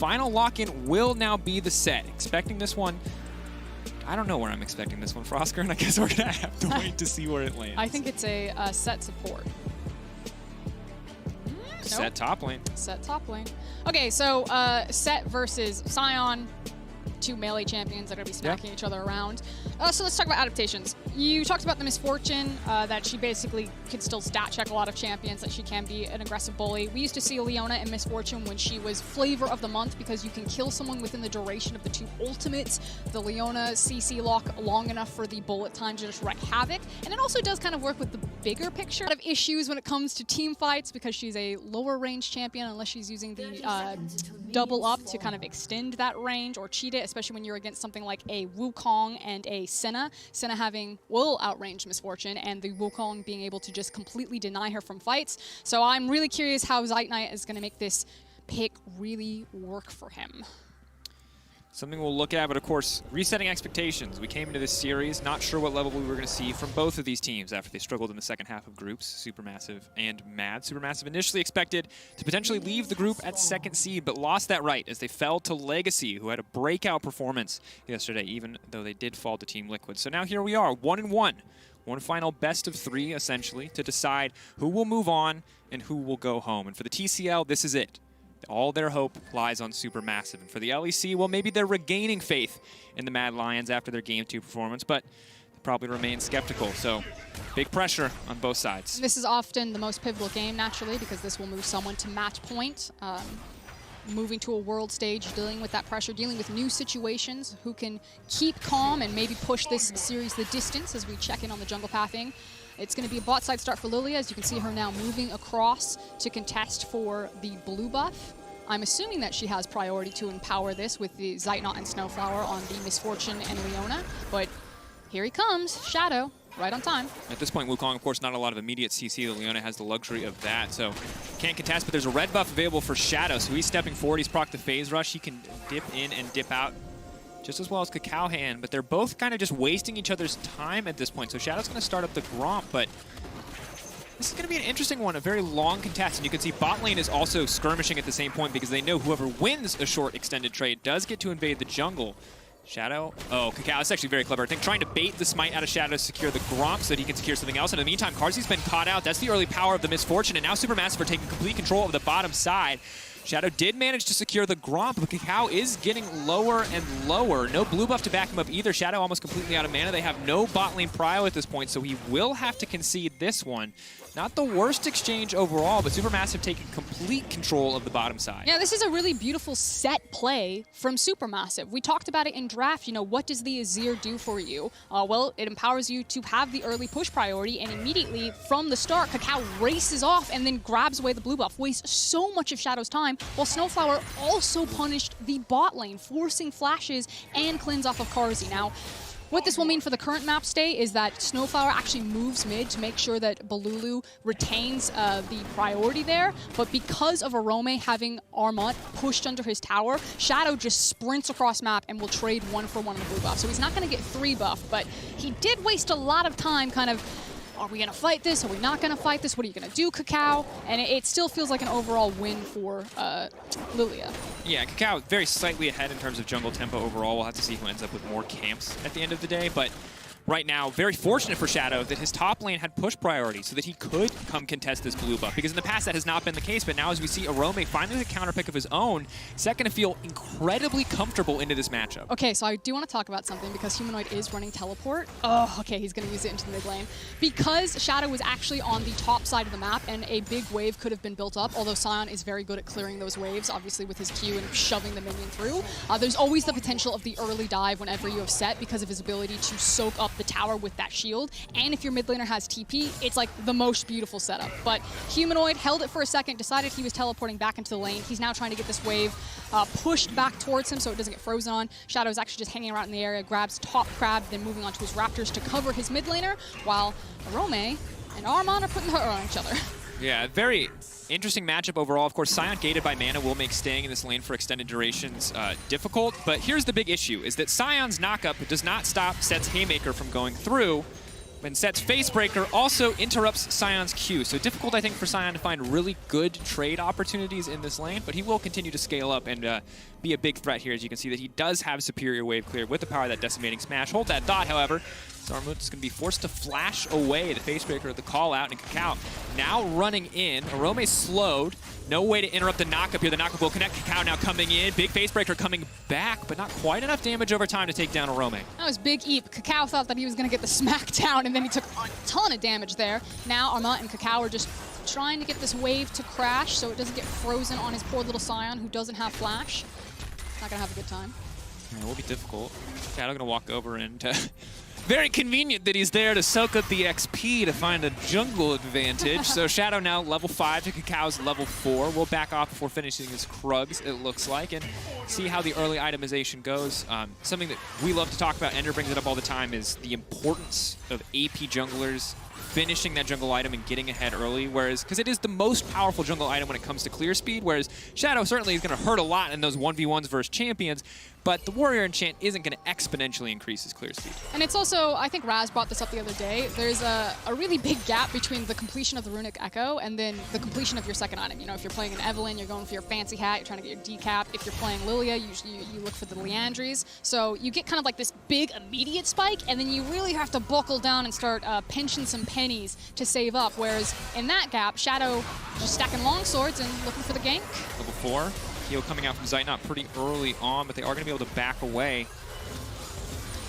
final lock-in will now be the set. Expecting this one, I don't know where I'm expecting this one for Oscar, and I guess we're going to have to wait to see where it lands. I think it's a set support. Set top lane. Set top lane. Okay, so Set versus Sion. Two melee champions that are going to be smacking each other around. So let's talk about adaptations. You talked about the Misfortune, that she basically can still stat check a lot of champions, that she can be an aggressive bully. We used to see Leona in Misfortune when she was flavor of the month because you can kill someone within the duration of the two ultimates. The Leona CC lock long enough for the bullet time to just wreak havoc. And it also does kind of work with the bigger picture. A lot of issues when it comes to team fights because she's a lower range champion unless she's using the double up to kind of extend that range or cheat it, especially when you're against something like a Wukong and a Senna. Senna will outrange Misfortune, and the Wukong being able to just completely deny her from fights. So I'm really curious how Zeitnite is going to make this pick really work for him. Something we'll look at, but of course, resetting expectations. We came into this series not sure what level we were going to see from both of these teams after they struggled in the second half of groups, SuperMassive and Mad. SuperMassive initially expected to potentially leave the group at second seed, but lost that right as they fell to Legacy, who had a breakout performance yesterday, even though they did fall to Team Liquid. So now here we are, 1-1. One final best of 3, essentially, to decide who will move on and who will go home. And for the TCL, this is it. All their hope lies on SuperMassive. And for the LEC, well, maybe they're regaining faith in the Mad Lions after their Game 2 performance, but they probably remain skeptical. So big pressure on both sides. This is often the most pivotal game, naturally, because this will move someone to match point. Moving to a world stage, dealing with that pressure, dealing with new situations, who can keep calm and maybe push this series the distance as we check in on the jungle pathing. It's going to be a bot side start for Lilia, as you can see her now moving across to contest for the blue buff. I'm assuming that she has priority to empower this with the Zeitnot and Snowflower on the Misfortune and Leona, but here he comes, Shadow, right on time. At this point, Wukong, of course, not a lot of immediate CC. The Leona has the luxury of that, so can't contest, but there's a red buff available for Shadow, so he's stepping forward. He's procced the phase rush. He can dip in and dip out just as well as Cacao, but they're both kind of just wasting each other's time at this point. So Shadow's going to start up the Gromp, but this is going to be an interesting one, a very long contest. And you can see bot lane is also skirmishing at the same point because they know whoever wins a short extended trade does get to invade the jungle. Shadow, oh, Cacao, it's actually very clever. I think trying to bait the smite out of Shadow to secure the Gromp so that he can secure something else. And in the meantime, Carzzy's been caught out. That's the early power of the Misfortune, and now SuperMassive are taking complete control of the bottom side. Shadow did manage to secure the Gromp, but Cacao is getting lower and lower. No blue buff to back him up either. Shadow almost completely out of mana. They have no bot lane prio at this point, so he will have to concede this one. Not the worst exchange overall, but SuperMassive taking complete control of the bottom side. Yeah, this is a really beautiful set play from SuperMassive. We talked about it in draft. You know, what does the Azir do for you? Well, it empowers you to have the early push priority, and immediately from the start, Cacao races off and then grabs away the blue buff, wastes so much of Shadow's time, while Snowflower also punished the bot lane, forcing flashes and cleanse off of Carzzy. Now, what this will mean for the current map state is that Snowflower actually moves mid to make sure that Balulu retains the priority there, but because of Arome having Armut pushed under his tower, Shadow just sprints across map and will trade 1-for-1 on the blue buff. So he's not going to get 3 buff, but he did waste a lot of time kind of, are we going to fight this? Are we not going to fight this? What are you going to do, Cacao? And it still feels like an overall win for Lilia. Yeah, Cacao very slightly ahead in terms of jungle tempo overall. We'll have to see who ends up with more camps at the end of the day, but right now, very fortunate for Shadow that his top lane had push priority so that he could come contest this blue buff, because in the past that has not been the case, but now as we see Arome finally with a counter pick of his own, it's going to feel incredibly comfortable into this matchup. Okay, so I do want to talk about something because Humanoid is running teleport. Oh, okay, he's going to use it into the mid lane. Because Shadow was actually on the top side of the map and a big wave could have been built up, although Sion is very good at clearing those waves, obviously with his Q and shoving the minion through. There's always the potential of the early dive whenever you have set because of his ability to soak up the tower with that shield, and if your mid laner has TP, it's like the most beautiful setup. But Humanoid held it for a second, decided he was teleporting back into the lane. He's now trying to get this wave pushed back towards him so it doesn't get frozen on. Shadow is actually just hanging around in the area, grabs top crab, then moving on to his raptors to cover his mid laner, while Arome and Armon are putting the hurt on each other. Yeah, very interesting matchup overall. Of course, Sion gated by mana will make staying in this lane for extended durations difficult, but here's the big issue, is that Sion's knockup does not stop Set's Haymaker from going through, And Set's Facebreaker also interrupts Sion's Q. So difficult, I think, for Sion to find really good trade opportunities in this lane, but he will continue to scale up and be a big threat here. As you can see that he does have superior wave clear with the power of that Decimating Smash. Hold that thought, however. Armut is going to be forced to flash away the Facebreaker, the call out, and Kakao now running in. Arome slowed. No way to interrupt the knockup here. The knockup will connect. Kakao now coming in. Big Facebreaker coming back, but not quite enough damage over time to take down Arome. That was big Eep. Kakao thought that he was going to get the smackdown, and then he took a ton of damage there. Now Armut and Kakao are just trying to get this wave to crash so it doesn't get frozen on his poor little Sion who doesn't have flash. Not going to have a good time. Yeah, it will be difficult. Shadow going to walk over and... very convenient that he's there to soak up the XP to find a jungle advantage. So Shadow now level 5 to Kakao's level 4. We'll back off before finishing his Krugs, it looks like, and see how the early itemization goes. Something that we love to talk about, Ender brings it up all the time, is the importance of AP junglers finishing that jungle item and getting ahead early, whereas, because it is the most powerful jungle item when it comes to clear speed, whereas Shadow certainly is going to hurt a lot in those 1v1s versus champions, but the Warrior Enchant isn't going to exponentially increase his clear speed. And it's also, I think Raz brought this up the other day, there's a really big gap between the completion of the Runic Echo and then the completion of your second item. You know, if you're playing an Evelynn, you're going for your fancy hat, you're trying to get your decap. If you're playing Lilia, you look for the Leandries. So you get kind of like this big immediate spike, and then you really have to buckle down and start pinching some pennies to save up. Whereas in that gap, Shadow just stacking long swords and looking for the gank. Level 4. Heal coming out from Zeitnot pretty early on, but they are going to be able to back away.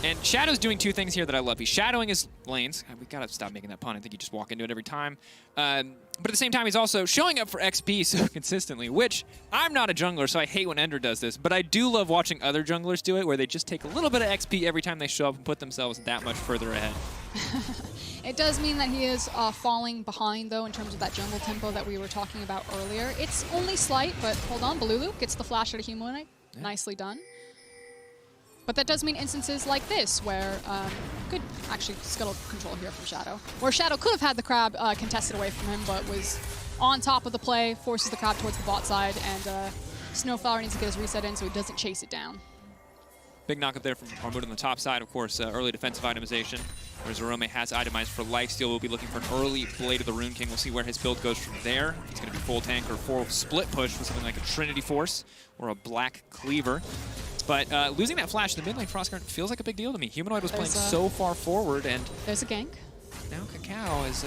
And Shadow's doing two things here that I love. He's shadowing his lanes. We got to stop making that pun. I think you just walk into it every time. But at the same time, he's also showing up for XP so consistently, which I'm not a jungler, so I hate when Ender does this. But I do love watching other junglers do it, where they just take a little bit of XP every time they show up and put themselves that much further ahead. It does mean that he is falling behind, though, in terms of that jungle tempo that we were talking about earlier. It's only slight, but hold on. Balulu gets the flash out of Humanoid. Yeah. Nicely done. But that does mean instances like this, where good, actually, scuttle control here from Shadow. Where Shadow could have had the crab contested away from him, but was on top of the play, forces the crab towards the bot side, and Snowflower needs to get his reset in so he doesn't chase it down. Big knock up there from Armut on the top side, of course, early defensive itemization. Whereas Arome has itemized for lifesteal. We'll be looking for an early Blade of the Rune King. We'll see where his build goes from there. He's going to be full tank or full split push with something like a Trinity Force or a Black Cleaver. But losing that flash in the mid lane, Frostguard feels like a big deal to me. Humanoid was playing so far forward, and there's a gank. Now Kakao is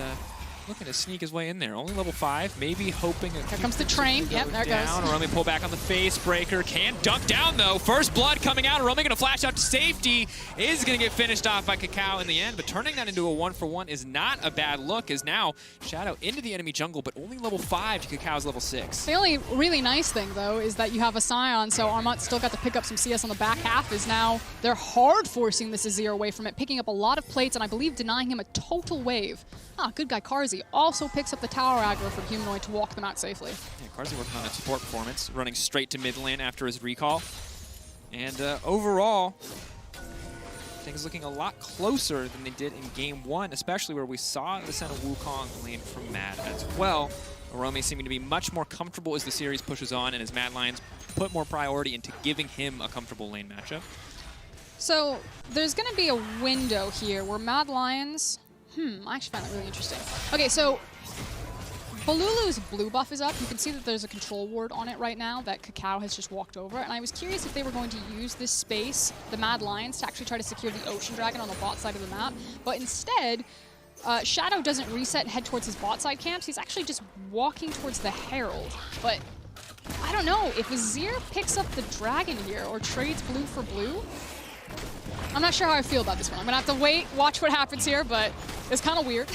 looking to sneak his way in there. Only level 5, maybe hoping. Here comes the train. Yep, there it goes. Arome pull back on the Facebreaker. Can't dunk down, though. First blood coming out. Arome going to flash out to safety. Is going to get finished off by Kakao in the end, but turning that into a 1-for-1 is not a bad look, as now Shadow into the enemy jungle, but only level 5 to Kakao's level 6. The only really nice thing, though, is that you have a Sion, so Armut still got to pick up some CS on the back half, is now they're hard forcing this Azir away from it, picking up a lot of plates, and I believe denying him a total wave. Ah, good guy Karzi also picks up the tower aggro from Humanoid to walk them out safely. Yeah, Karzi working on a support performance, running straight to mid lane after his recall. And overall, things looking a lot closer than they did in game 1, especially where we saw the Sen of Wukong lane from Mad as well. Arome seeming to be much more comfortable as the series pushes on, and as Mad Lions put more priority into giving him a comfortable lane matchup. So there's going to be a window here where Mad Lions... I actually find that really interesting. Okay, so Balulu's blue buff is up. You can see that there's a control ward on it right now that Kakao has just walked over. And I was curious if they were going to use this space, the Mad Lions, to actually try to secure the Ocean Dragon on the bot side of the map. But instead, Shadow doesn't reset and head towards his bot side camps. He's actually just walking towards the Herald. But I don't know, if Azir picks up the Dragon here or trades blue for blue, I'm not sure how I feel about this one. I'm going to have to wait, watch what happens here, but it's kind of weird.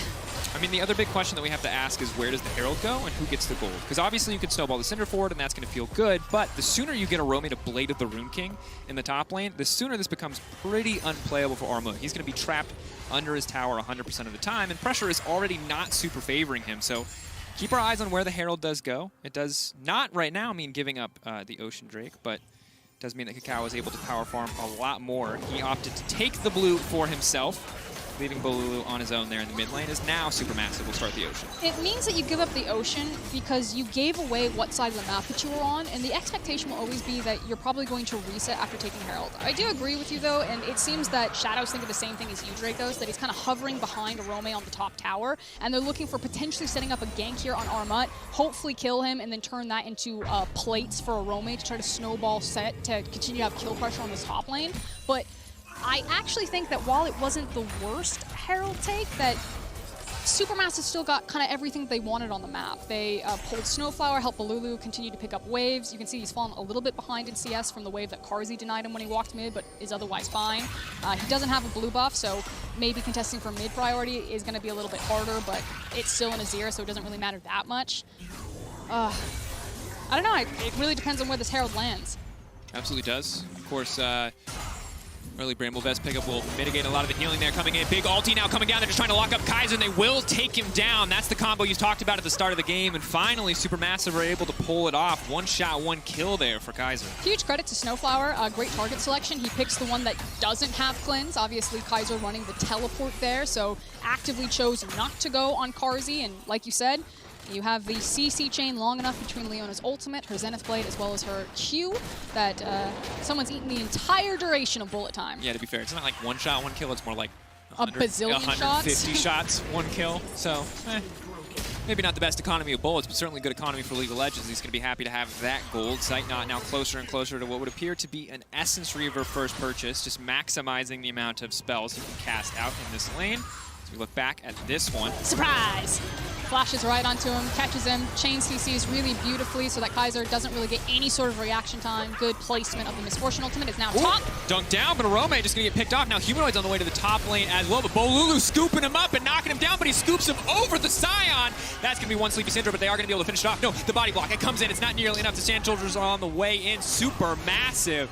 I mean, the other big question that we have to ask is where does the Herald go and who gets the gold? Because obviously you can snowball the Cinder forward and that's going to feel good, but the sooner you get Arome to Blade of the Rune King in the top lane, the sooner this becomes pretty unplayable for Armut. He's going to be trapped under his tower 100% of the time, and pressure is already not super favoring him, so keep our eyes on where the Herald does go. It does not right now mean giving up the Ocean Drake, but does mean that Kakao is able to power farm a lot more. He opted to take the blue for himself. leaving Bolulu on his own there in the mid lane, as now SuperMassive will start the Ocean. It means that you give up the Ocean because you gave away what side of the map that you were on, and the expectation will always be that you're probably going to reset after taking Herald. I do agree with you, though, and it seems that Shadow's thinking the same thing as you, Dracos, that he's kind of hovering behind Arome on the top tower, and they're looking for potentially setting up a gank here on Armut, hopefully kill him, and then turn that into plates for Arome to try to snowball set to continue to have kill pressure on this top lane. But I actually think that while it wasn't the worst Herald take, that SuperMassive still got kind of everything they wanted on the map. They pulled Snowflower, helped Bolulu continue to pick up waves. You can see he's fallen a little bit behind in CS from the wave that Carzzy denied him when he walked mid, but is otherwise fine. He doesn't have a blue buff, so maybe contesting for mid priority is going to be a little bit harder, but it's still in Azir, so it doesn't really matter that much. I don't know. It really depends on where this Herald lands. Absolutely does. Of course, early Bramble Vest pickup will mitigate a lot of the healing there coming in. Big ulti now coming down. They're just trying to lock up Kaiser, and they will take him down. That's the combo you talked about at the start of the game, and finally SuperMassive are able to pull it off. One shot, one kill there for Kaiser. Huge credit to Snowflower. Great target selection. He picks the one that doesn't have cleanse. Obviously, Kaiser running the teleport there, so actively chose not to go on Carzzy, and like you said, you have the CC chain long enough between Leona's ultimate, her Zenith Blade, as well as her Q that someone's eaten the entire duration of bullet time. Yeah, to be fair, it's not like one shot, one kill. It's more like a bazillion 150 shots, one kill. So, maybe not the best economy of bullets, but certainly good economy for League of Legends. He's going to be happy to have that gold. Sight Knot now closer and closer to what would appear to be an Essence Reaver first purchase, just maximizing the amount of spells he can cast out in this lane. As we look back at this one. Surprise! Flashes right onto him, catches him, chain CCs really beautifully so that Kaiser doesn't really get any sort of reaction time. Good placement of the Misfortune ultimate. Is now top. Dunked down, but Arome just going to get picked off. Now Humanoid's on the way to the top lane as well, but Bolulu scooping him up and knocking him down, but he scoops him over the Scion. That's going to be one Sleepy Syndrome, but they are going to be able to finish it off. No, the body block. It comes in. It's not nearly enough. The Sand Soldiers are on the way in. SuperMassive.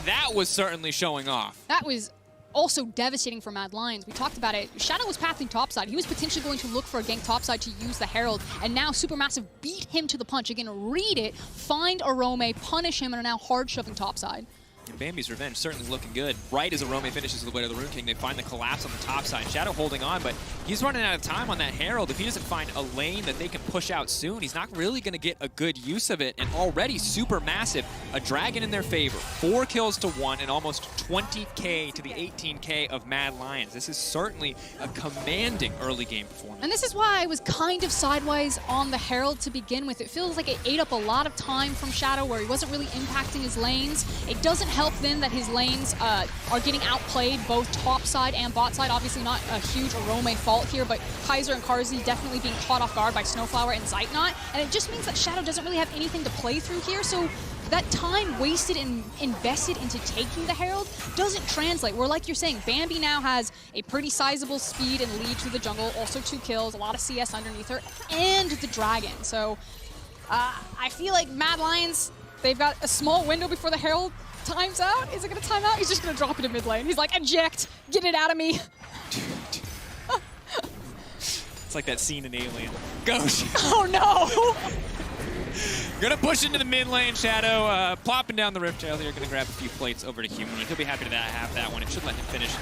That was certainly showing off. That was also devastating for Mad Lions. We talked about it. Shadow was pathing topside. He was potentially going to look for a gank topside to use the Herald, and now SuperMassive beat him to the punch. Again, read it, find Arome, punish him, and are now hard shoving topside. And Bambi's Revenge certainly looking good. Right as Arome finishes the way to the Rune King, they find the collapse on the top side. Shadow holding on, but he's running out of time on that Herald. If he doesn't find a lane that they can push out soon, he's not really going to get a good use of it. And already SuperMassive, a dragon in their favor. 4 kills to 1 and almost 20k to the 18k of Mad Lions. This is certainly a commanding early game performance. And this is why I was kind of sideways on the Herald to begin with. It feels like it ate up a lot of time from Shadow where he wasn't really impacting his lanes. It doesn't help then that his lanes are getting outplayed both top side and bot side. Obviously not a huge Arome fault here, but Kaiser and Carzzy definitely being caught off guard by Snowflower and Sight Knot. And it just means that Shadow doesn't really have anything to play through here. So that time wasted and invested into taking the Herald doesn't translate. Where, like you're saying, Bambi now has a pretty sizable speed and lead through the jungle, also 2 kills, a lot of CS underneath her, and the dragon. So I feel like Mad Lions, they've got a small window before the Herald times out. Is it going to time out? He's just going to drop it in mid lane. He's like, eject, get it out of me. It's like that scene in Alien. Go! Oh no! Gonna push into the mid lane, Shadow, plopping down the Rift Trail here. Gonna grab a few plates over to Humanoid. He'll be happy to have that one. It should let him finish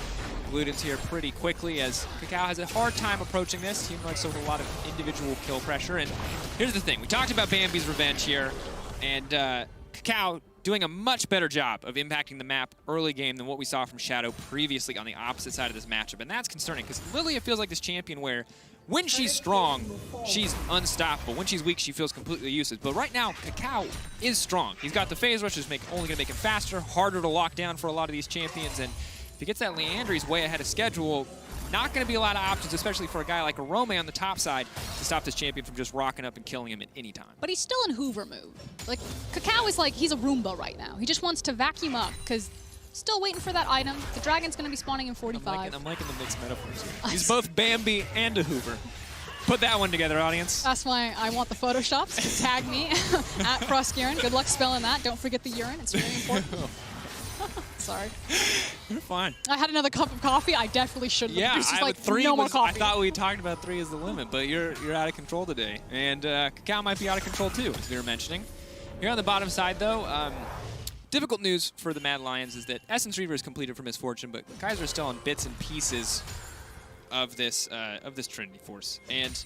Glutens here pretty quickly, as Kakao has a hard time approaching this. Humanoid still with a lot of individual kill pressure. And here's the thing. We talked about Bambi's Revenge here, and Kakao doing a much better job of impacting the map early game than what we saw from Shadow previously on the opposite side of this matchup. And that's concerning, because Lilia feels like this champion where when she's strong, she's unstoppable. When she's weak, she feels completely useless. But right now, Kakao is strong. He's got the phase rush, is only going to make him faster, harder to lock down for a lot of these champions. And if he gets that Leandre, he's way ahead of schedule. Not going to be a lot of options, especially for a guy like Arome on the top side, to stop this champion from just rocking up and killing him at any time. But he's still in Hoover mode. Like, Kakao is like, he's a Roomba right now. He just wants to vacuum up, because still waiting for that item. The dragon's going to be spawning in 45. I'm liking the mixed metaphors here. He's both Bambi and a Hoover. Put that one together, audience. That's why I want the photoshops to tag me at Frostgaren. Good luck spelling that. Don't forget the urine. It's very important. Sorry. You're fine. I had another cup of coffee. I definitely shouldn't have. Yeah, Like, three no more coffee. I thought we talked about 3 as the limit, but you're out of control today. And Kakao might be out of control too, as we were mentioning. Here on the bottom side, though, difficult news for the Mad Lions is that Essence Reaver is completed for Misfortune, but Kaiser is still on bits and pieces of this Trinity Force. And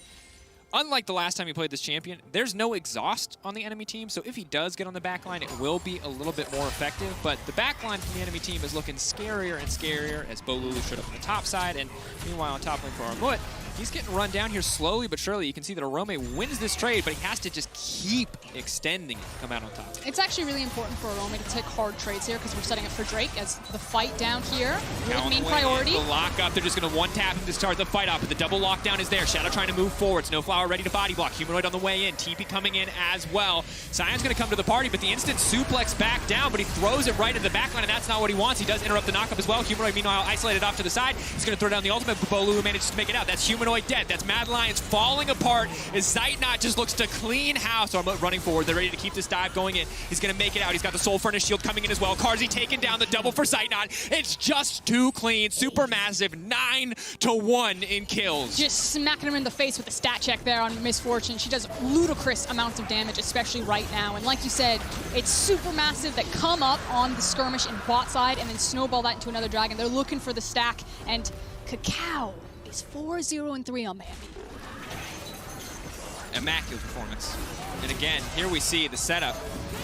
unlike the last time he played this champion, there's no exhaust on the enemy team, so if he does get on the backline, it will be a little bit more effective. But the backline from the enemy team is looking scarier and scarier as Bolulu showed up on the top side, and meanwhile on top lane for Armut, he's getting run down here slowly but surely. You can see that Arome wins this trade, but he has to just keep extending it to come out on top. It's actually really important for Arome to take hard trades here because we're setting up for Drake as the fight down here. Really main priority. The lock up, they're just going to one-tap him to start the fight up, but the double lockdown is there. Shadow trying to move forward. Snowflower ready to body block. Humanoid on the way in. TP coming in as well. Sion's going to come to the party, but the instant suplex back down, but he throws it right into the backline, and that's not what he wants. He does interrupt the knockup as well. Humanoid, meanwhile, isolated off to the side. He's going to throw down the ultimate, but Bolulu manages to make it out. That's Humanoid dead. That's Mad Lions falling apart as Zeitnot just looks to clean house. Armut running forward. They're ready to keep this dive going in. He's going to make it out. He's got the Soul Furnace Shield coming in as well. Carzzy taking down the double for Zeitnot. It's just too clean. SuperMassive 9-1 in kills. Just smacking him in the face with the stat check there on Miss Fortune. She does ludicrous amounts of damage, especially right now. And like you said, it's SuperMassive that come up on the skirmish in bot side and then snowball that into another dragon. They're looking for the stack, and Cacao is 4-0-3 on Bambi. Immaculate performance. And again, here we see the setup.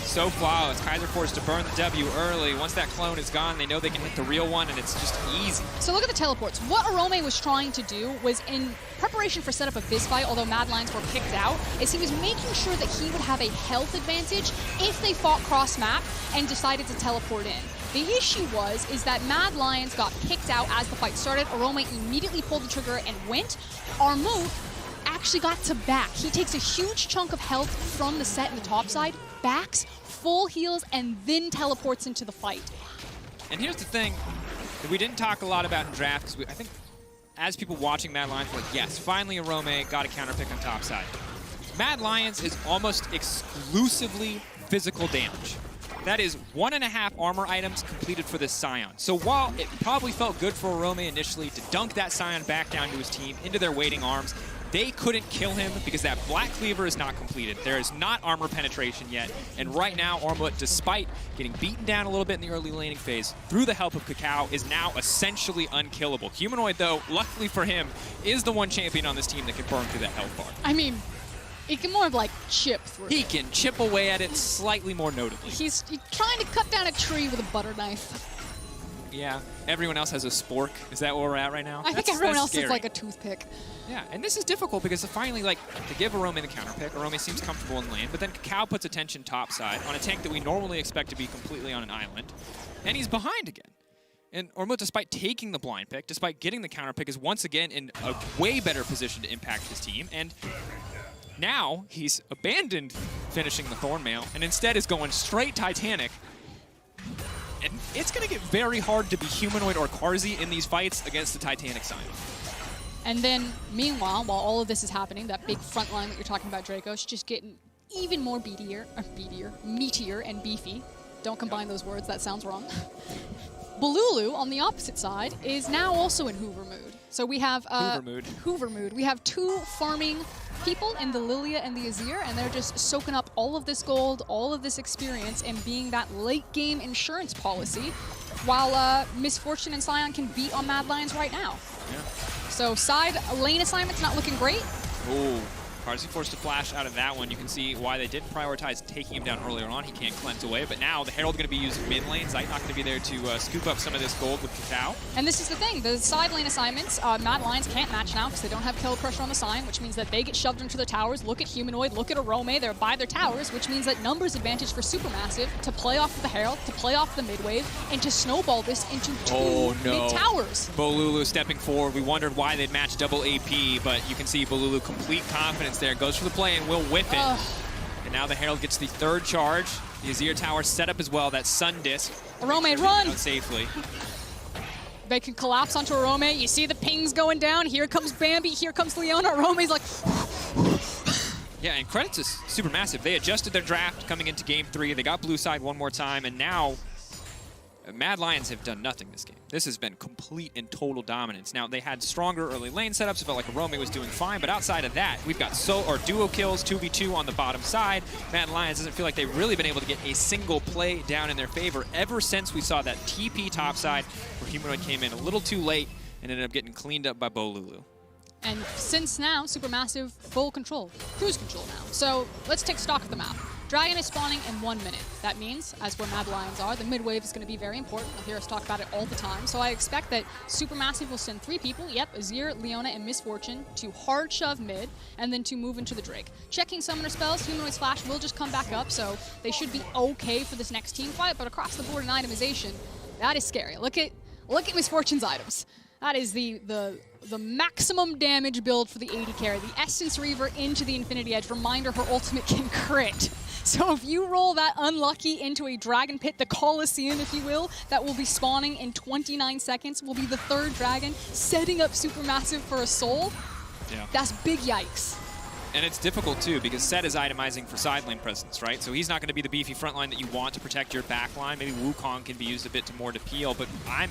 So flawless. Kaiser forced to burn the W early. Once that clone is gone, they know they can hit the real one, and it's just easy. So look at the teleports. What Arome was trying to do was, in preparation for setup of this fight, although Mad Lions were picked out, is he was making sure that he would have a health advantage if they fought cross-map and decided to teleport in. The issue is that Mad Lions got picked out as the fight started. Arome immediately pulled the trigger and went. Armut actually got to back. He takes a huge chunk of health from the set in the top side, backs, full heals, and then teleports into the fight. And here's the thing that we didn't talk a lot about in draft, because I think as people watching Mad Lions were like, yes, finally Arome got a counter pick on top side. Mad Lions is almost exclusively physical damage. That is 1.5 armor items completed for this Sion. So while it probably felt good for Arome initially to dunk that Sion back down to his team into their waiting arms, they couldn't kill him because that Black Cleaver is not completed. There is not armor penetration yet. And right now, Armut, despite getting beaten down a little bit in the early laning phase, through the help of Cacao, is now essentially unkillable. Humanoid, though, luckily for him, is the one champion on this team that can burn through that health bar. I mean, he can more of like chip through. He can chip away at it slightly more notably. He's trying to cut down a tree with a butter knife. Yeah, everyone else has a spork. Is that where we're at right now? I think everyone else is like a toothpick. Yeah, and this is difficult because finally, like, to give Arome the counter pick, Arome seems comfortable in lane, but then Cacao puts attention topside on a tank that we normally expect to be completely on an island, and he's behind again. And Armut, despite taking the blind pick, despite getting the counter pick, is once again in a way better position to impact his team, and now he's abandoned finishing the Thornmail, and instead is going straight Titanic. And it's going to get very hard to be Humanoid or Carzzy in these fights against the Titanic Sion. And then, meanwhile, while all of this is happening, that big front line that you're talking about, Draco's just getting even more meatier and beefy. Don't combine those words, that sounds wrong. Bolulu, on the opposite side, is now also in Hoover mood. So we have Hoover mood. We have two farming people in the Lilia and the Azir, and they're just soaking up all of this gold, all of this experience, and being that late-game insurance policy, while Miss Fortune and Sion can beat on Mad Lions right now. Yeah. So side lane assignment's not looking great. Ooh. Carzzy forced to flash out of that one. You can see why they didn't prioritize taking him down earlier on. He can't cleanse away, but now the Herald going to be used mid lane. Zeitnot going to be there to scoop up some of this gold with Cacao. And this is the thing, the side lane assignments, Mad Lions can't match now because they don't have kill pressure on the Sion, which means that they get shoved into the towers. Look at Humanoid, look at Arome, they're by their towers, which means that numbers advantage for SuperMassive to play off the Herald, to play off the mid wave, and to snowball this into two mid towers. Bolulu stepping forward. We wondered why they'd match double AP, but you can see Bolulu complete confidence there. Goes for the play and will whiff it. And now the Herald gets the third charge. The Azir Tower set up as well, that Sun Disc. Arome, run! Safely. They can collapse onto Arome. You see the pings going down. Here comes Bambi. Here comes Leona. Arome's like... Yeah, and credit to SuperMassive. They adjusted their draft coming into Game 3. They got blue side one more time, and now Mad Lions have done nothing this game. This has been complete and total dominance. Now, they had stronger early lane setups. It felt like Arome was doing fine, but outside of that, we've got duo kills, 2v2 on the bottom side. Mad Lions doesn't feel like they've really been able to get a single play down in their favor ever since we saw that TP topside where Humanoid came in a little too late and ended up getting cleaned up by Bolulu. And since now, SuperMassive full control, cruise control now. So let's take stock of the map. Dragon is spawning in 1 minute. That means, as where Mad Lions are, the mid wave is going to be very important. You'll hear us talk about it all the time. So I expect that SuperMassive will send 3 people, Azir, Leona, and Miss Fortune, to hard shove mid, and then to move into the Drake. Checking summoner spells, Humanoid's Flash will just come back up, so they should be okay for this next team fight, but across the board in itemization, that is scary. Look at Miss Fortune's items. That is the maximum damage build for the AD carry. The Essence Reaver into the Infinity Edge. Reminder, her ultimate can crit. So if you roll that unlucky into a Dragon Pit, the Colosseum, if you will, that will be spawning in 29 seconds, will be the 3rd dragon, setting up SuperMassive for a soul. Yeah. That's big yikes. And it's difficult, too, because Set is itemizing for side lane presence, right? So he's not going to be the beefy front line that you want to protect your back line. Maybe Wukong can be used a bit more to peel, but I'm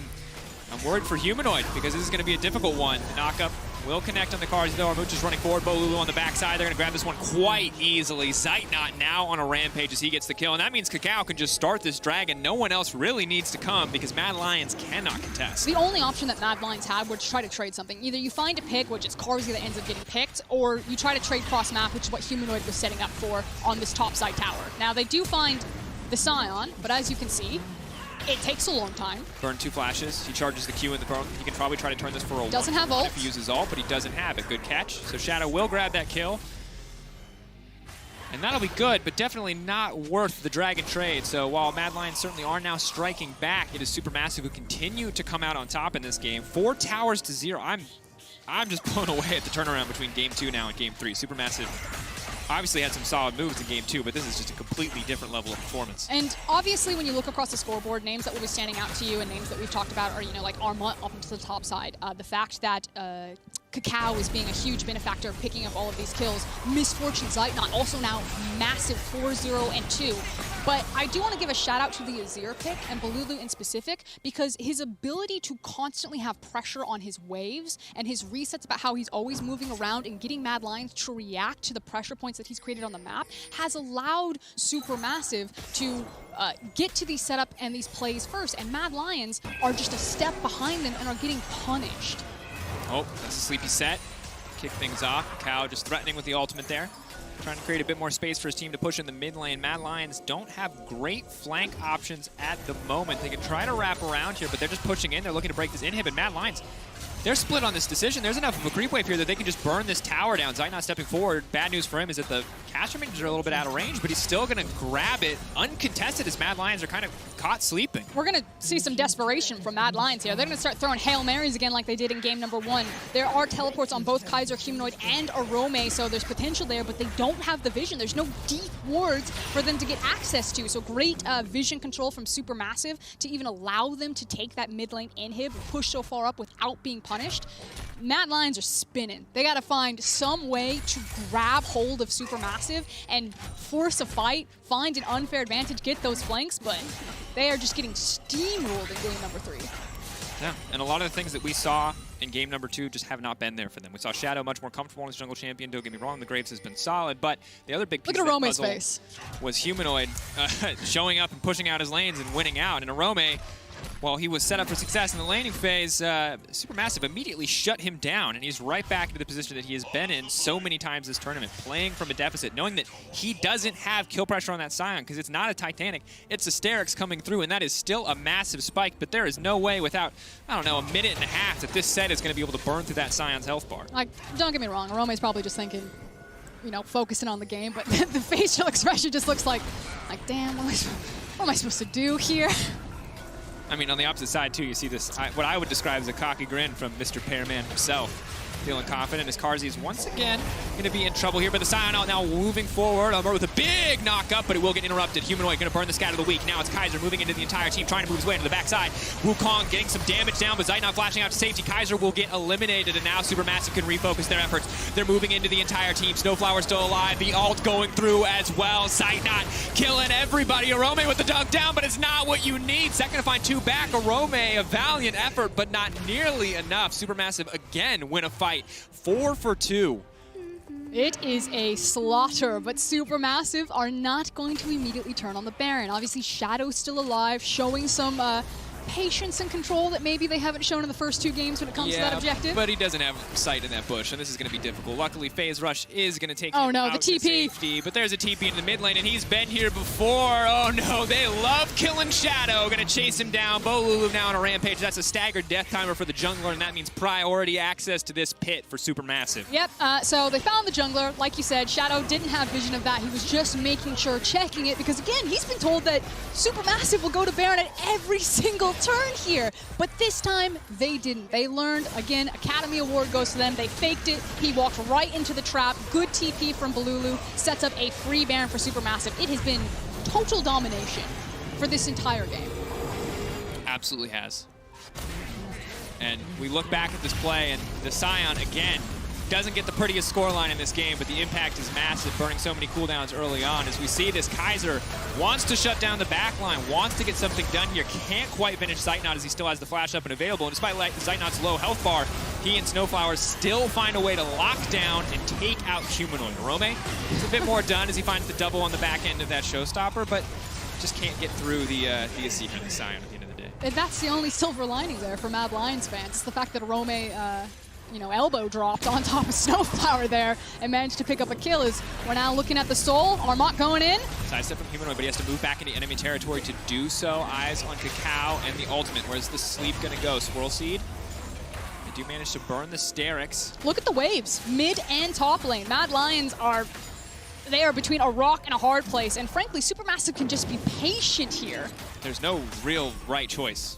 worried for Humanoid because this is going to be a difficult one. The knockup will connect on the cards, though. Armuch is running forward. Bolulu on the backside. They're going to grab this one quite easily. Zeitnot now on a rampage as he gets the kill, and that means Cacao can just start this dragon. No one else really needs to come because Mad Lions cannot contest. The only option that Mad Lions had was to try to trade something. Either you find a pick, which is Carzia that ends up getting picked, or you try to trade cross-map, which is what Humanoid was setting up for on this topside tower. Now, they do find the Scion, but as you can see, it takes a long time. Burn 2 flashes. He charges the Q in the prone. He can probably try to turn this for a Doesn't 1 have ult. if he uses ult, but he doesn't have it. Good catch. So Shadow will grab that kill. And that'll be good, but definitely not worth the Dragon trade. So while Mad Lions certainly are now striking back, it is SuperMassive who continue to come out on top in this game. 4 towers to 0. I'm just blown away at the turnaround between Game 2 now and Game 3. SuperMassive obviously had some solid moves in Game 2, but this is just a completely different level of performance. And obviously, when you look across the scoreboard, names that will be standing out to you and names that we've talked about are, like Armut up into the top side. The fact that Cacao is being a huge benefactor of picking up all of these kills. Miss Fortune Zeitnot also now massive 4-0 and 2. But I do want to give a shout out to the Azir pick and Bolulu in specific because his ability to constantly have pressure on his waves and his resets about how he's always moving around and getting Mad Lions to react to the pressure points that he's created on the map has allowed SuperMassive to get to these setup and these plays first. And Mad Lions are just a step behind them and are getting punished. Oh, that's a sleepy Set. Kick things off. Cow just threatening with the ultimate there. Trying to create a bit more space for his team to push in the mid lane. Mad Lions don't have great flank options at the moment. They can try to wrap around here, but they're just pushing in. They're looking to break this inhib, and Mad Lions, they're split on this decision. There's enough of a creep wave here that they can just burn this tower down. Zeitnot stepping forward. Bad news for him is that the caster mages are a little bit out of range, but he's still going to grab it uncontested as Mad Lions are kind of caught sleeping. We're going to see some desperation from Mad Lions here. They're going to start throwing Hail Marys again like they did in game number 1. There are teleports on both Kaiser, Humanoid, and Arome, so there's potential there, but they don't have the vision. There's no deep wards for them to get access to, so great vision control from SuperMassive to even allow them to take that mid lane inhib and push so far up without being punished. Mad Lions are spinning. They got to find some way to grab hold of SuperMassive and force a fight, find an unfair advantage, get those flanks, but they are just getting steamrolled in game number 3. Yeah, and a lot of the things that we saw in game number 2 just have not been there for them. We saw Shadow much more comfortable as jungle champion. Don't get me wrong, the Graves has been solid, but the other big piece Look at of that Arome's puzzle face. was Humanoid showing up and pushing out his lanes and winning out. And Arome, while he was set up for success in the laning phase, SuperMassive immediately shut him down, and he's right back into the position that he has been in so many times this tournament, playing from a deficit, knowing that he doesn't have kill pressure on that Scion, because it's not a Titanic, it's a Sterix coming through, and that is still a massive spike, but there is no way without, I don't know, a minute and a half that this set is going to be able to burn through that Scion's health bar. Like, don't get me wrong, Arome's probably just thinking, focusing on the game, but the facial expression just looks like damn, what am I supposed to do here? I mean, on the opposite side, too, you see this, what I would describe as a cocky grin from Mr. Pearman himself. Feeling confident as Carzia is once again going to be in trouble here, but the Scion out now moving forward. Umber with a big knock-up, but it will get interrupted. Humanoid going to burn the Scat of the Week. Now it's Kaiser moving into the entire team, trying to move his way into the backside. Wukong getting some damage down, but Zeitnot flashing out to safety. Kaiser will get eliminated, and now SuperMassive can refocus their efforts. They're moving into the entire team. Snowflower still alive. The ult going through as well. Zeitnot killing everybody. Arome with the dunk down, but it's not what you need. Second to find 2 back. Arome, a valiant effort, but not nearly enough. SuperMassive again win a fight. 4 for 2. It is a slaughter, but SuperMassive are not going to immediately turn on the Baron. Obviously, Shadow's still alive, showing some patience and control that maybe they haven't shown in the first 2 games when it comes to that objective. But he doesn't have sight in that bush, and this is going to be difficult. Luckily, FaZe Rush is going to take oh him no, out the to TP. safety, but there's a TP in the mid lane, and he's been here before. Oh no, they love killing Shadow. Going to chase him down. Bolulu now on a rampage. That's a staggered death timer for the jungler, and that means priority access to this pit for SuperMassive. Yep, so they found the jungler. Like you said, Shadow didn't have vision of that. He was just making sure, checking it, because again, he's been told that SuperMassive will go to Baron at every single turn here. But this time, they didn't. They learned, again, Academy Award goes to them. They faked it. He walked right into the trap. Good TP from Bolulu. Sets up a free Baron for SuperMassive. It has been total domination for this entire game. Absolutely has. And we look back at this play, and the Scion, again, doesn't get the prettiest scoreline in this game, but the impact is massive, burning so many cooldowns early on. As we see this, Kaiser wants to shut down the backline, wants to get something done here, can't quite finish Zeitnot as he still has the flash up and available. And despite Zeitnot's low health bar, he and Snowflower still find a way to lock down and take out Humanoid. Rome is a bit more done as he finds the double on the back end of that showstopper, but just can't get through the Asif and the Scion at the end of the day. And that's the only silver lining there for Mad Lions fans. It's the fact that Rome elbow dropped on top of Snowflower there and managed to pick up a kill. As we're now looking at the Soul. Armont going in. Sidestep from Humanoid, but he has to move back into enemy territory to do so. Eyes on Cacao and the ultimate. Where's the sleep gonna go? Swirl Seed. They do manage to burn the Sterix. Look at the waves, mid and top lane. Mad Lions are there between a rock and a hard place, and frankly, SuperMassive can just be patient here. There's no real right choice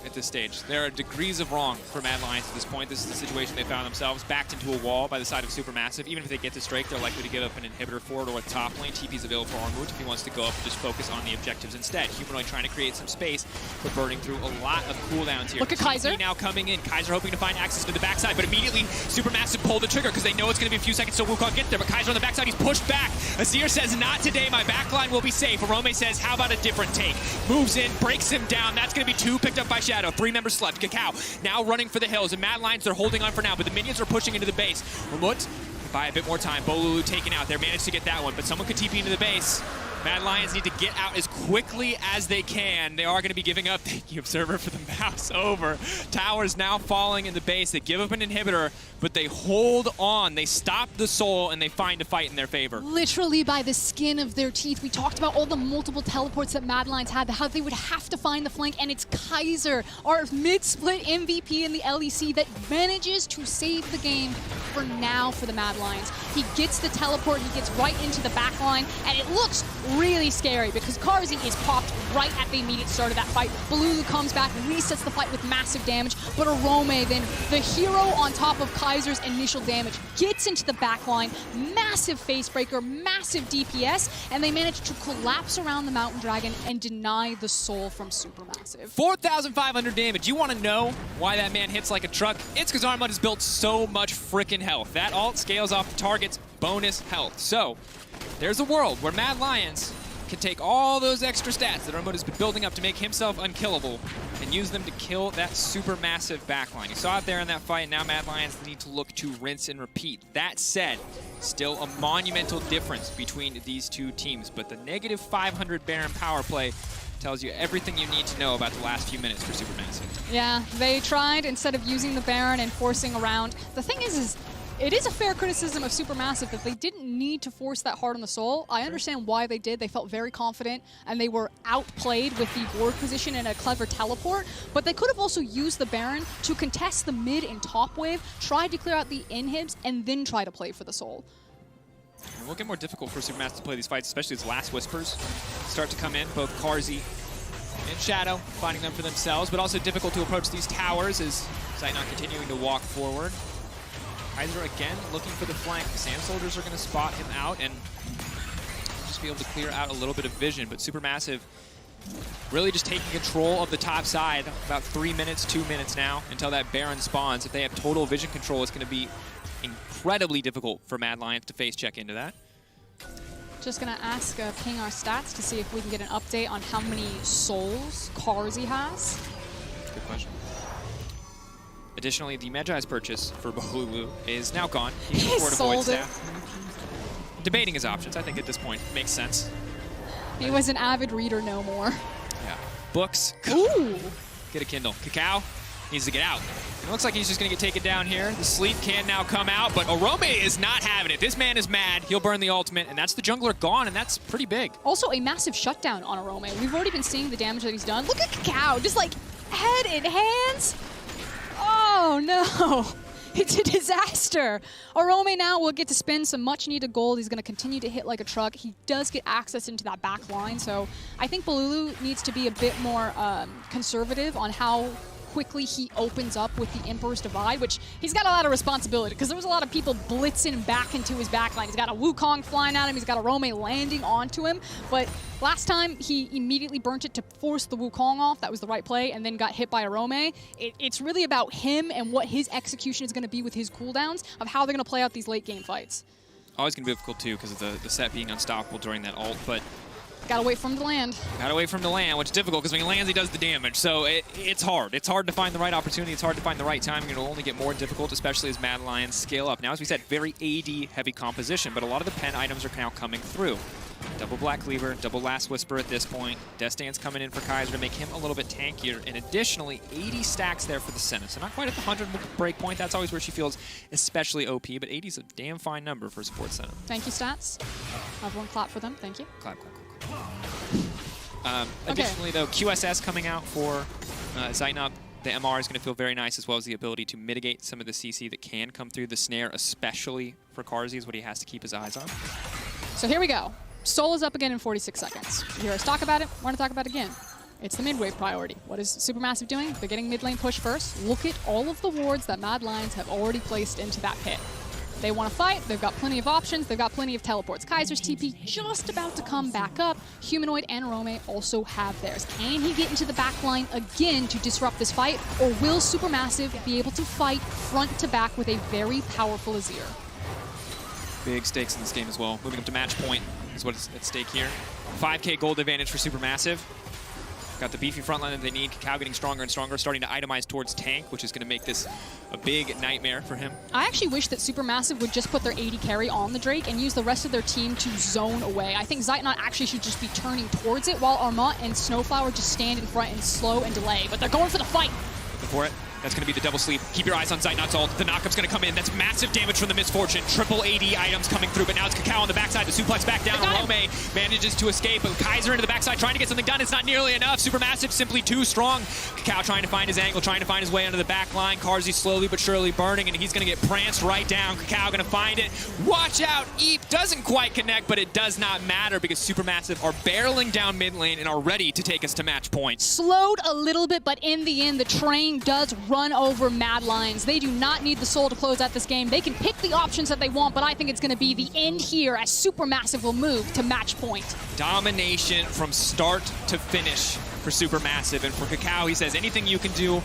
at this stage. There are degrees of wrong for Mad Lions at this point. This is the situation they found themselves, backed into a wall by the side of SuperMassive. Even if they get this Drake, they're likely to give up an inhibitor for it or a top lane. TP's available for Armut if he wants to go up and just focus on the objectives instead. Humanoid trying to create some space, but burning through a lot of cooldowns here. Look at Kaiser. TP now coming in. Kaiser hoping to find access to the backside, but immediately SuperMassive pull the trigger because they know it's going to be a few seconds till Wukong get there, but Kaiser on the backside, he's pushed back. Azir says, not today, my backline will be safe. Arome says, how about a different take? Moves in, breaks him down. That's going to be 2 picked up by Shadow. 3 members slept. Cacao now running for the hills, and Mad Lions, they're holding on for now, but the minions are pushing into the base. Ramut can buy a bit more time. Bolulu taken out. They managed to get that one, but someone could TP into the base. Mad Lions need to get out as quickly as they can. They are going to be giving up. Thank you, Observer, for the mouse over. Towers now falling in the base. They give up an inhibitor, but they hold on. They stop the Soul, and they find a fight in their favor. Literally by the skin of their teeth. We talked about all the multiple teleports that Mad Lions had, how they would have to find the flank, and it's Kaiser, our mid-split MVP in the LEC, that manages to save the game for now for the Mad Lions. He gets the teleport, he gets right into the back line, and it looks really scary because Karzi is popped right at the immediate start of that fight. Bolulu comes back, resets the fight with massive damage, but Arome, then the hero on top of Kaiser's initial damage, gets into the back line, massive face breaker, massive DPS, and they manage to collapse around the Mountain Dragon and deny the Soul from SuperMassive. 4,500 damage. You want to know why that man hits like a truck? It's because Armut has built so much freaking health. That ult scales off the target's bonus health. So there's a world where Mad Lions can take all those extra stats that Armut has been building up to make himself unkillable and use them to kill that SuperMassive backline. You saw it there in that fight, and now Mad Lions need to look to rinse and repeat. That said, still a monumental difference between these two teams, but the negative 500 Baron power play tells you everything you need to know about the last few minutes for SuperMassive. Yeah, they tried, instead of using the Baron and forcing around. The thing is it is a fair criticism of SuperMassive that they didn't need to force that hard on the Soul. I understand why they did. They felt very confident, and they were outplayed with the ward position and a clever teleport, but they could have also used the Baron to contest the mid and top wave, tried to clear out the inhibs, and then try to play for the Soul. It will get more difficult for SuperMassive to play these fights, especially as Last Whispers start to come in, both Karzi and Shadow finding them for themselves, but also difficult to approach these towers as Zeitnot continuing to walk forward. Kaiser again looking for the flank. The Sand Soldiers are going to spot him out and just be able to clear out a little bit of vision, but SuperMassive really just taking control of the top side. About 3 minutes, 2 minutes now until that Baron spawns. If they have total vision control, it's going to be incredibly difficult for Mad Lions to face check into that. Just gonna ask Ping our stats to see if we can get an update on how many souls Karzi has. Good question. Additionally, the Magi's purchase for Bolulu is now gone. He can afford a Void Staff. Debating his options, I think at this point makes sense. He was an avid reader no more. Yeah. books. Ooh. Get a Kindle. Kakao needs to get out. It looks like he's just going to get taken down here. The sleep can now come out, but Orome is not having it. This man is mad. He'll burn the ultimate, and that's the jungler gone, and that's pretty big. Also, a massive shutdown on Orome. We've already been seeing the damage that he's done. Look at Kakao, just like head in hands. Oh, no. It's a disaster. Orome now will get to spend some much-needed gold. He's going to continue to hit like a truck. He does get access into that back line, so I think Balulu needs to be a bit more conservative on how quickly he opens up with the Emperor's Divide, which he's got a lot of responsibility because there was a lot of people blitzing back into his backline. He's got a Wukong flying at him. He's got a Orome landing onto him. But last time, he immediately burnt it to force the Wukong off. That was the right play, and then got hit by Orome. It's really about him and what his execution is going to be with his cooldowns of how they're going to play out these late-game fights. Always going to be difficult, too, because of the set being unstoppable during that ult, but gotta wait for him to land. Gotta wait for him to land, which is difficult because when he lands, he does the damage. So it's hard. It's hard to find the right opportunity. It's hard to find the right timing. It'll only get more difficult, especially as Mad Lions scale up. Now, as we said, very AD-heavy composition, but a lot of the pen items are now coming through. Double Black Cleaver, double Last Whisper at this point. Death Dance coming in for Kaiser to make him a little bit tankier. And additionally, 80 stacks there for the Senna. So not quite at the 100 break point. That's always where she feels especially OP, but 80 is a damn fine number for a support Senna. Thank you, Stats. Everyone clap for them. Thank you. Clap, clap, clap. Additionally, though, QSS coming out for Zeitnop. The MR is going to feel very nice, as well as the ability to mitigate some of the CC that can come through the snare, especially for Carzzy, is what he has to keep his eyes on. So here we go. Soul is up again in 46 seconds. You hear us talk about it, we're going to talk about it again. It's the mid-wave priority. What is SuperMassive doing? They're getting mid lane push first. Look at all of the wards that Mad Lions have already placed into that pit. They want to fight, they've got plenty of options, they've got plenty of teleports. Kaiser's TP just about to come back up. Humanoid and Orome also have theirs. Can he get into the back line again to disrupt this fight, or will Supermassive be able to fight front to back with a very powerful Azir? Big stakes in this game as well. Moving up to match point is what is at stake here. 5K gold advantage for Supermassive. Got the beefy front line that they need. Kakao getting stronger and stronger, starting to itemize towards tank, which is going to make this a big nightmare for him. I actually wish that Supermassive would just put their AD carry on the Drake and use the rest of their team to zone away. I think Zeitnot actually should just be turning towards it, while Armat and Snowflower just stand in front and slow and delay. But they're going for the fight. Looking for it. That's going to be the double sleep. Keep your eyes on Zeitnot's ult. The knockup's going to come in. That's massive damage from the Misfortune. Triple AD items coming through, but now it's Kakao on the backside. The suplex back down. Orome manages to escape, but Kaiser into the backside trying to get something done. It's not nearly enough. Supermassive simply too strong. Kakao trying to find his angle, trying to find his way under the back line. Carzzy slowly but surely burning, and he's going to get pranced right down. Kakao going to find it. Watch out. Eep doesn't quite connect, but it does not matter because Supermassive are barreling down mid lane and are ready to take us to match point. Slowed a little bit, but in the end, the train does run over Mad Lions. They do not need the soul to close out this game. They can pick the options that they want, but I think it's going to be the end here as Supermassive will move to match point. Domination from start to finish for Supermassive, and for Kakao, he says, anything you can do,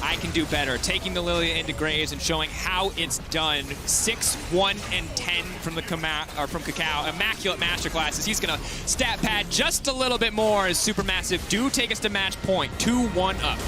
I can do better. Taking the Lilia into Graves and showing how it's done. 6, 1, and 10 from Kakao. Immaculate masterclasses. He's going to stat pad just a little bit more as Supermassive do take us to match point. 2-1 up.